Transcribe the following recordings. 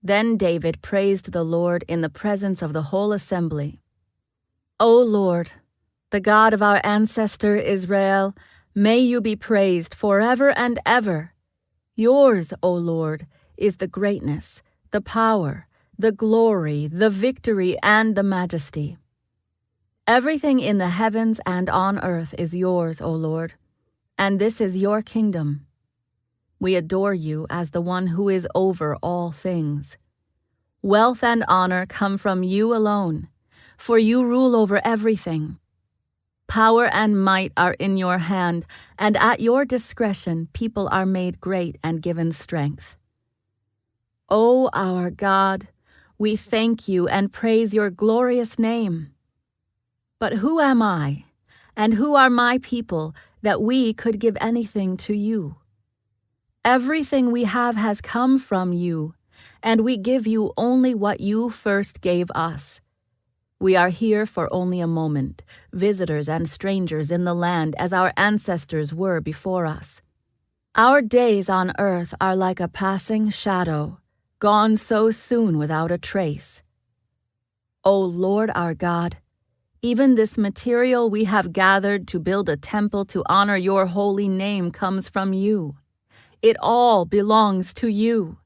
Then David praised the Lord in the presence of the whole assembly. O Lord, the God of our ancestor Israel, may you be praised forever and ever. Yours, O Lord, is the greatness, the power, the glory, the victory, and the majesty. Everything in the heavens and on earth is yours, O Lord, and this is your kingdom. We adore you as the one who is over all things. Wealth and honor come from you alone, for you rule over everything. Power and might are in your hand, and at your discretion people are made great and given strength. O our God, we thank you and praise your glorious name. But who am I, and who are my people, that we could give anything to you? Everything we have has come from you, and we give you only what you first gave us. We are here for only a moment, visitors and strangers in the land as our ancestors were before us. Our days on earth are like a passing shadow, gone so soon without a trace. O Lord our God, even this material we have gathered to build a temple to honor your holy name comes from you. It all belongs to you.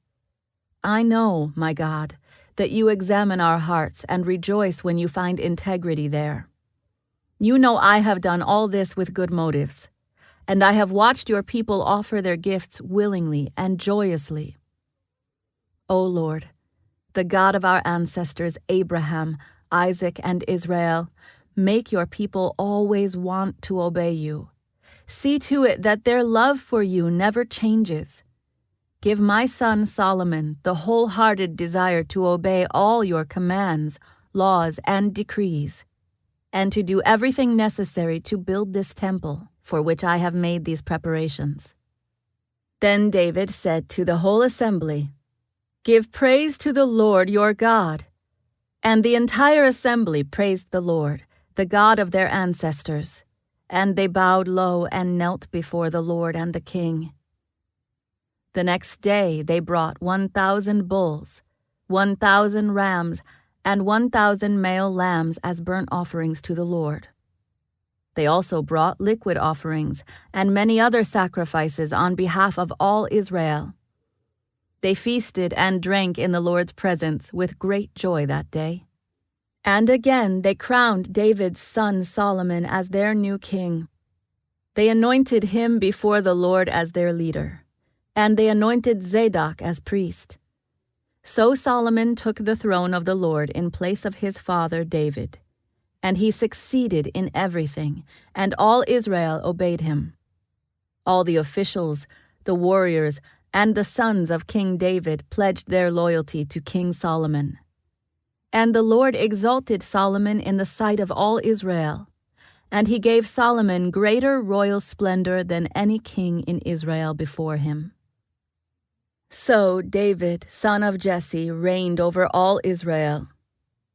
I know, my God, that you examine our hearts and rejoice when you find integrity there. You know I have done all this with good motives, and I have watched your people offer their gifts willingly and joyously. O Lord, the God of our ancestors Abraham, Isaac, and Israel, make your people always want to obey you. See to it that their love for you never changes. Give my son Solomon the wholehearted desire to obey all your commands, laws, and decrees, and to do everything necessary to build this temple, for which I have made these preparations. Then David said to the whole assembly, Give praise to the Lord your God. And the entire assembly praised the Lord, the God of their ancestors, and they bowed low and knelt before the Lord and the king. The next day they brought 1,000 bulls, 1,000 rams, and 1,000 male lambs as burnt offerings to the Lord. They also brought liquid offerings and many other sacrifices on behalf of all Israel. They feasted and drank in the Lord's presence with great joy that day. And again they crowned David's son Solomon as their new king. They anointed him before the Lord as their leader, and they anointed Zadok as priest. So Solomon took the throne of the Lord in place of his father David, and he succeeded in everything, and all Israel obeyed him. All the officials, the warriors, and the sons of King David pledged their loyalty to King Solomon. And the Lord exalted Solomon in the sight of all Israel, and he gave Solomon greater royal splendor than any king in Israel before him. So David, son of Jesse, reigned over all Israel.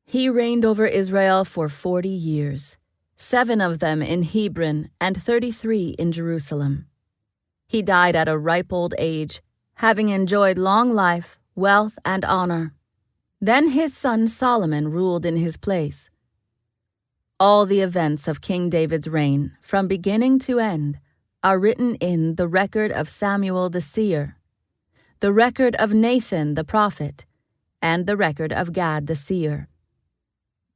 He reigned over Israel for 40 years, 7 of them in Hebron and 33 in Jerusalem. He died at a ripe old age, having enjoyed long life, wealth, and honor. Then his son Solomon ruled in his place. All the events of King David's reign, from beginning to end, are written in the record of Samuel the seer, the record of Nathan the prophet, and the record of Gad the seer.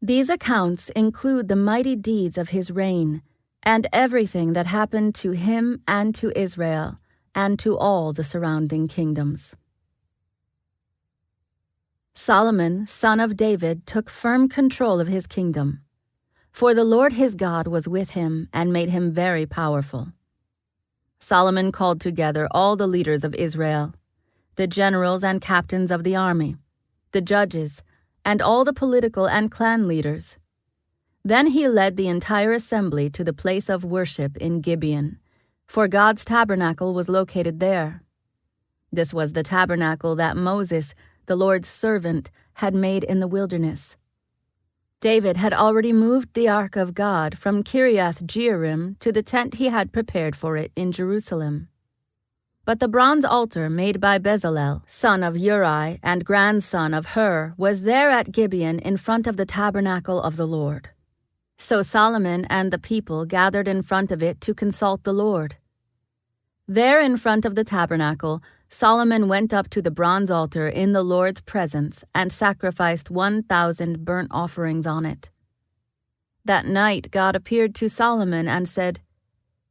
These accounts include the mighty deeds of his reign, and everything that happened to him and to Israel, and to all the surrounding kingdoms. Solomon, son of David, took firm control of his kingdom, for the Lord his God was with him and made him very powerful. Solomon called together all the leaders of Israel, the generals and captains of the army, the judges, and all the political and clan leaders. Then he led the entire assembly to the place of worship in Gibeon, for God's tabernacle was located there. This was the tabernacle that Moses, the Lord's servant, had made in the wilderness. David had already moved the ark of God from Kiriath Jearim to the tent he had prepared for it in Jerusalem. But the bronze altar made by Bezalel, son of Uri and grandson of Hur, was there at Gibeon in front of the tabernacle of the Lord. So Solomon and the people gathered in front of it to consult the Lord. There in front of the tabernacle, Solomon went up to the bronze altar in the Lord's presence and sacrificed 1,000 burnt offerings on it. That night God appeared to Solomon and said,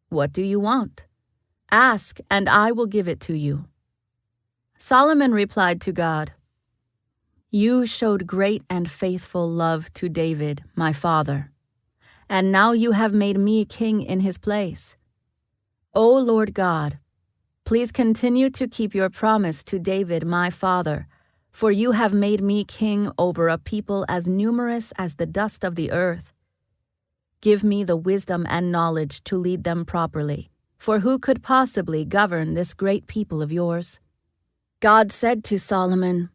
"What do you want? Ask, and I will give it to you." Solomon replied to God, "You showed great and faithful love to David, my father, and now you have made me king in his place. O Lord God, please continue to keep your promise to David, my father, for you have made me king over a people as numerous as the dust of the earth. Give me the wisdom and knowledge to lead them properly, for who could possibly govern this great people of yours?" God said to Solomon,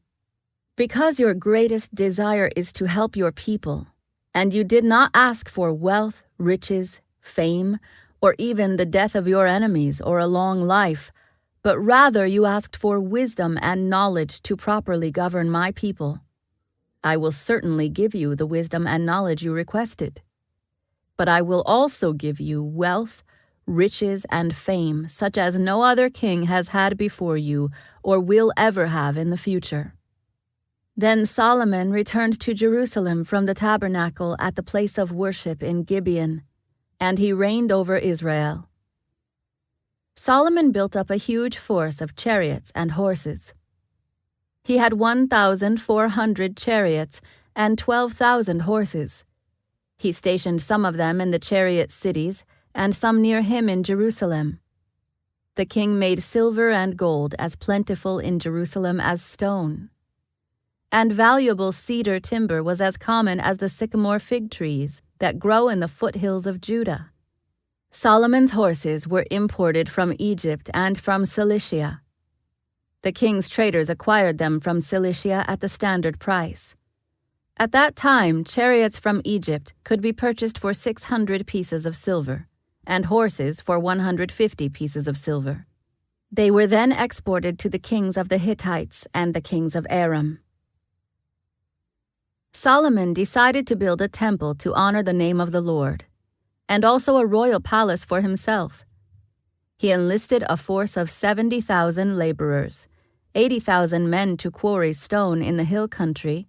"Because your greatest desire is to help your people, and you did not ask for wealth, riches, fame, or even the death of your enemies or a long life, but rather you asked for wisdom and knowledge to properly govern my people, I will certainly give you the wisdom and knowledge you requested. But I will also give you wealth, riches, and fame such as no other king has had before you or will ever have in the future." Then Solomon returned to Jerusalem from the tabernacle at the place of worship in Gibeon, and he reigned over Israel. Solomon built up a huge force of chariots and horses. He had 1,400 chariots and 12,000 horses. He stationed some of them in the chariot cities and some near him in Jerusalem. The king made silver and gold as plentiful in Jerusalem as stone. And valuable cedar timber was as common as the sycamore fig trees that grow in the foothills of Judah. Solomon's horses were imported from Egypt and from Cilicia. The king's traders acquired them from Cilicia at the standard price. At that time, chariots from Egypt could be purchased for 600 pieces of silver, and horses for 150 pieces of silver. They were then exported to the kings of the Hittites and the kings of Aram. Solomon decided to build a temple to honor the name of the Lord, and also a royal palace for himself. He enlisted a force of 70,000 laborers, 80,000 men to quarry stone in the hill country,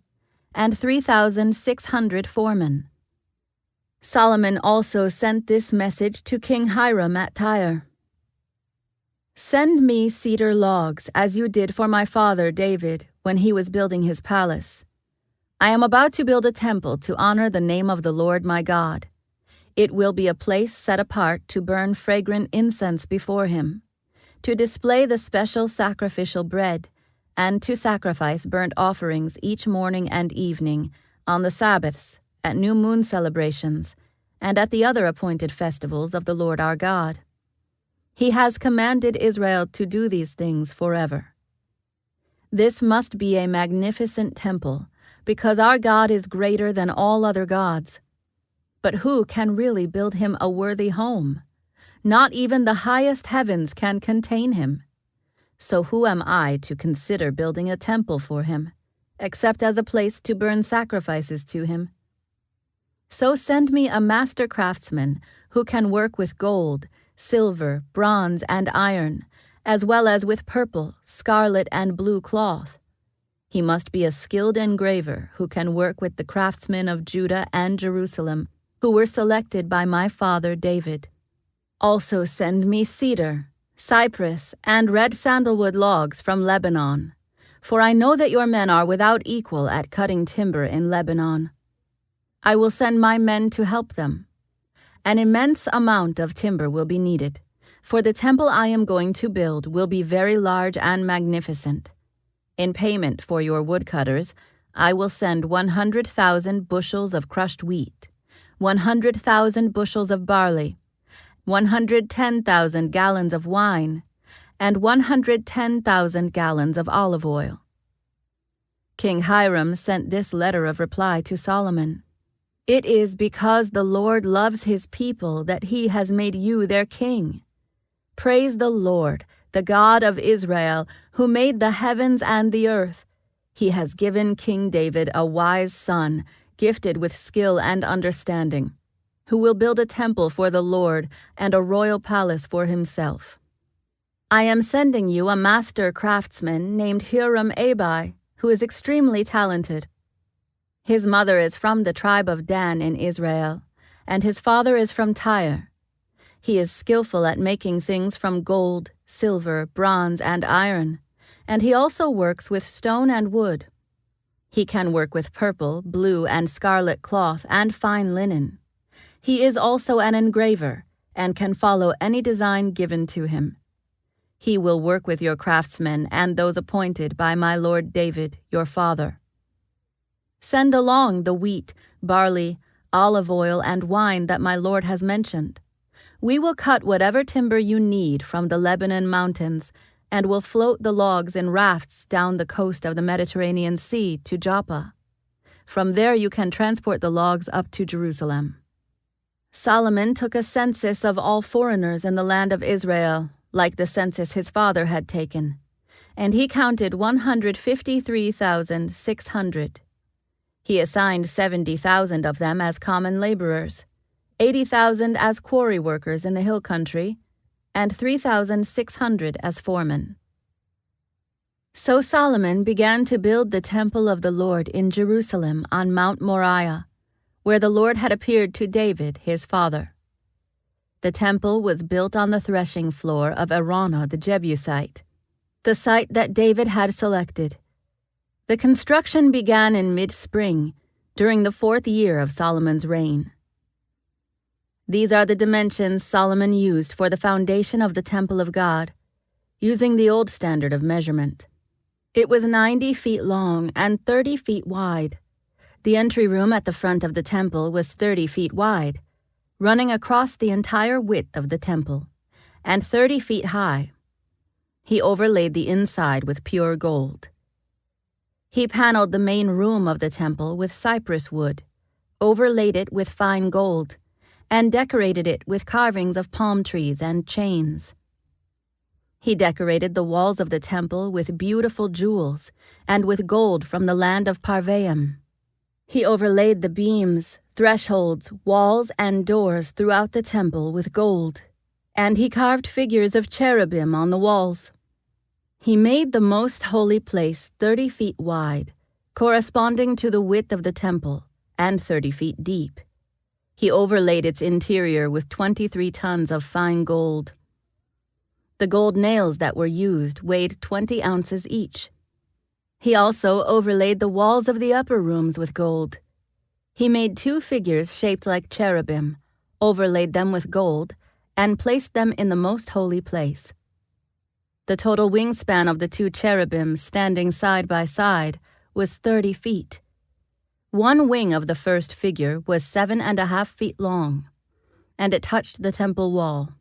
and 3,600 foremen. Solomon also sent this message to King Hiram at Tyre: "Send me cedar logs, as you did for my father David when he was building his palace. I am about to build a temple to honor the name of the Lord my God. It will be a place set apart to burn fragrant incense before him, to display the special sacrificial bread, and to sacrifice burnt offerings each morning and evening, on the Sabbaths, at new moon celebrations, and at the other appointed festivals of the Lord our God. He has commanded Israel to do these things forever. This must be a magnificent temple, because our God is greater than all other gods. But who can really build him a worthy home? Not even the highest heavens can contain him. So who am I to consider building a temple for him, except as a place to burn sacrifices to him? So send me a master craftsman who can work with gold, silver, bronze, and iron, as well as with purple, scarlet, and blue cloth. He must be a skilled engraver who can work with the craftsmen of Judah and Jerusalem, who were selected by my father David. Also send me cedar, cypress, and red sandalwood logs from Lebanon, for I know that your men are without equal at cutting timber in Lebanon. I will send my men to help them. An immense amount of timber will be needed, for the temple I am going to build will be very large and magnificent. In payment for your woodcutters, I will send 100,000 bushels of crushed wheat, 100,000 bushels of barley, 110,000 gallons of wine, and 110,000 gallons of olive oil." King Hiram sent this letter of reply to Solomon: "It is because the Lord loves his people that he has made you their king. Praise the Lord, the God of Israel, who made the heavens and the earth. He has given King David a wise son, gifted with skill and understanding, who will build a temple for the Lord and a royal palace for himself. I am sending you a master craftsman named Huram-Abi, who is extremely talented. His mother is from the tribe of Dan in Israel, and his father is from Tyre. He is skillful at making things from gold, silver, bronze, and iron, and he also works with stone and wood. He can work with purple, blue, and scarlet cloth and fine linen. He is also an engraver, and can follow any design given to him. He will work with your craftsmen and those appointed by my lord David, your father. Send along the wheat, barley, olive oil, and wine that my lord has mentioned. We will cut whatever timber you need from the Lebanon mountains, and will float the logs in rafts down the coast of the Mediterranean Sea to Joppa. From there you can transport the logs up to Jerusalem. Solomon took a census of all foreigners in the land of Israel, like the census his father had taken, and he counted 153,600. He assigned 70,000 of them as common laborers, 80,000 as quarry workers in the hill country, and 3,600 as foremen. So Solomon began to build the temple of the Lord in Jerusalem on Mount Moriah, where the Lord had appeared to David, his father. The temple was built on the threshing floor of Araunah the Jebusite, the site that David had selected. The construction began in mid-spring, during the 4th year of Solomon's reign. These are the dimensions Solomon used for the foundation of the temple of God, using the old standard of measurement. It was 90 feet long and 30 feet wide. The entry room at the front of the temple was 30 feet wide, running across the entire width of the temple, and 30 feet high. He overlaid the inside with pure gold. He paneled the main room of the temple with cypress wood, overlaid it with fine gold, and decorated it with carvings of palm trees and chains. He decorated the walls of the temple with beautiful jewels and with gold from the land of Parvaim. He overlaid the beams, thresholds, walls, and doors throughout the temple with gold, and he carved figures of cherubim on the walls. He made the most holy place 30 feet wide, corresponding to the width of the temple, and 30 feet deep. He overlaid its interior with 23 tons of fine gold. The gold nails that were used weighed 20 ounces each. He also overlaid the walls of the upper rooms with gold. He made 2 figures shaped like cherubim, overlaid them with gold, and placed them in the most holy place. The total wingspan of the 2 cherubim standing side by side was 30 feet. One wing of the first figure was 7.5 feet long, and it touched the temple wall.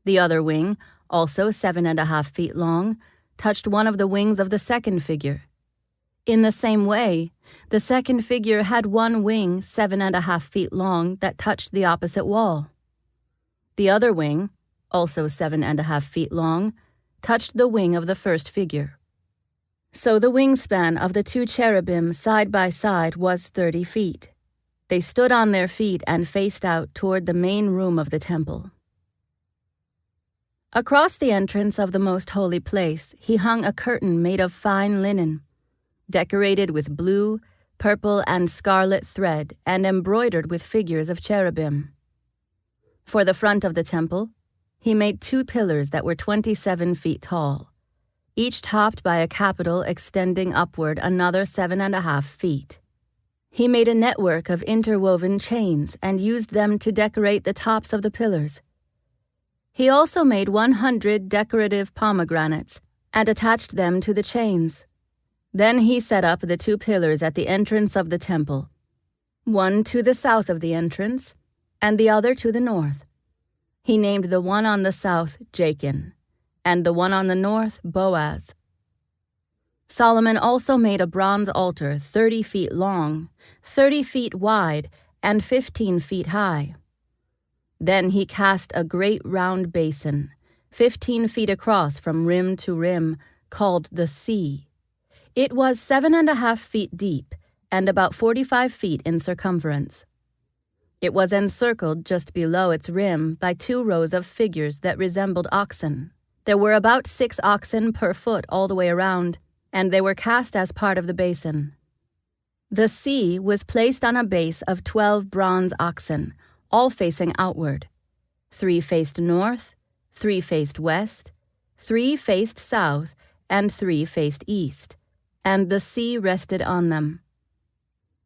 The other wing, also 7.5 feet long, touched one of the wings of the second figure. In the same way, the second figure had one wing 7.5 feet long that touched the opposite wall. The other wing, also 7.5 feet long, touched the wing of the first figure. So the wingspan of the 2 cherubim side by side was 30 feet. They stood on their feet and faced out toward the main room of the temple. Across the entrance of the most holy place, he hung a curtain made of fine linen, decorated with blue, purple, and scarlet thread, and embroidered with figures of cherubim. For the front of the temple, he made 2 pillars that were 27 feet tall, each topped by a capital extending upward another 7.5 feet. He made a network of interwoven chains and used them to decorate the tops of the pillars. He also made 100 decorative pomegranates and attached them to the chains. Then he set up the 2 pillars at the entrance of the temple, one to the south of the entrance and the other to the north. He named the one on the south Jachin, and the one on the north Boaz. Solomon also made a bronze altar 30 feet long, 30 feet wide, and 15 feet high. Then he cast a great round basin, 15 feet across from rim to rim, called the Sea. It was 7.5 feet deep and about 45 feet in circumference. It was encircled just below its rim by 2 rows of figures that resembled oxen. There were about 6 oxen per foot all the way around, and they were cast as part of the basin. The Sea was placed on a base of 12 bronze oxen, all facing outward. 3 faced north, 3 faced west, 3 faced south, and 3 faced east, and the Sea rested on them.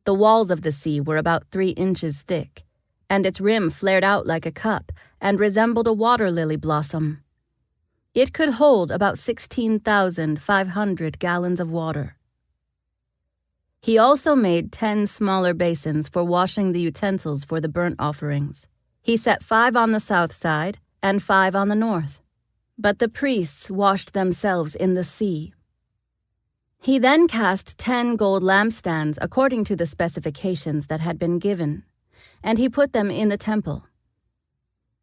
The walls of the Sea were about 3 inches thick, and its rim flared out like a cup and resembled a water lily blossom. It could hold about 16,500 gallons of water. He also made 10 smaller basins for washing the utensils for the burnt offerings. He set 5 on the south side and 5 on the north. But the priests washed themselves in the Sea. He then cast 10 gold lampstands according to the specifications that had been given, and he put them in the temple.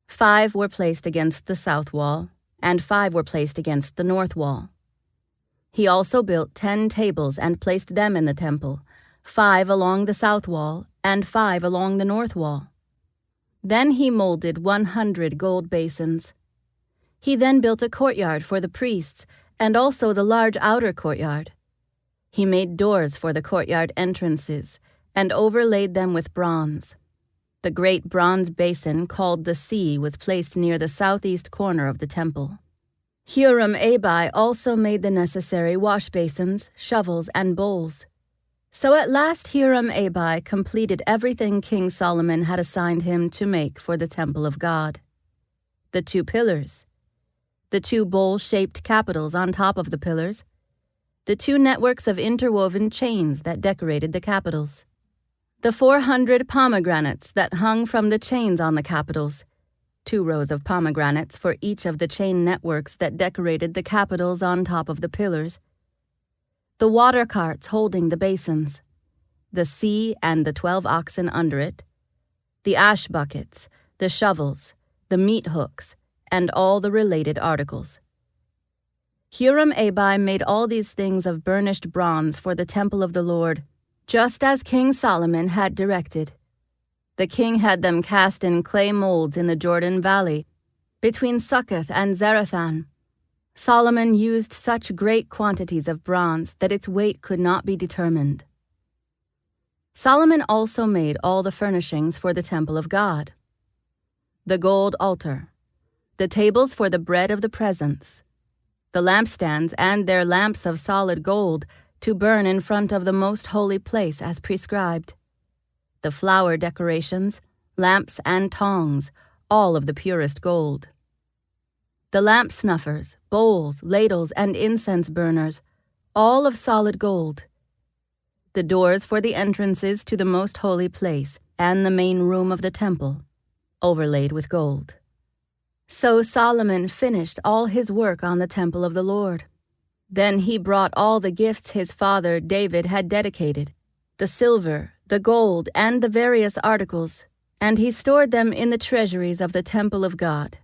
5 were placed against the south wall, and 5 were placed against the north wall. He also built 10 tables and placed them in the temple, 5 along the south wall and 5 along the north wall. Then he molded 100 gold basins. He then built a courtyard for the priests and also the large outer courtyard. He made doors for the courtyard entrances and overlaid them with bronze. The great bronze basin called the Sea was placed near the southeast corner of the temple. Huram-Abi also made the necessary wash basins, shovels, and bowls. So at last Huram-Abi completed everything King Solomon had assigned him to make for the temple of God. The 2 pillars, the 2 bowl-shaped capitals on top of the pillars, the 2 networks of interwoven chains that decorated the capitals, the 400 pomegranates that hung from the chains on the capitals, 2 rows of pomegranates for each of the chain networks that decorated the capitals on top of the pillars, the water carts holding the basins, the Sea and the 12 oxen under it, the ash buckets, the shovels, the meat hooks, and all the related articles. Huram-Abi made all these things of burnished bronze for the temple of the Lord, just as King Solomon had directed. The king had them cast in clay molds in the Jordan Valley, between Succoth and Zarethan. Solomon used such great quantities of bronze that its weight could not be determined. Solomon also made all the furnishings for the temple of God: the gold altar, the tables for the bread of the presence, the lampstands and their lamps of solid gold to burn in front of the most holy place as prescribed, the flower decorations, lamps, and tongs, all of the purest gold, the lamp snuffers, bowls, ladles, and incense burners, all of solid gold, the doors for the entrances to the most holy place and the main room of the temple, overlaid with gold. So Solomon finished all his work on the temple of the Lord. Then he brought all the gifts his father David had dedicated, the silver, the gold, and the various articles, and he stored them in the treasuries of the temple of God.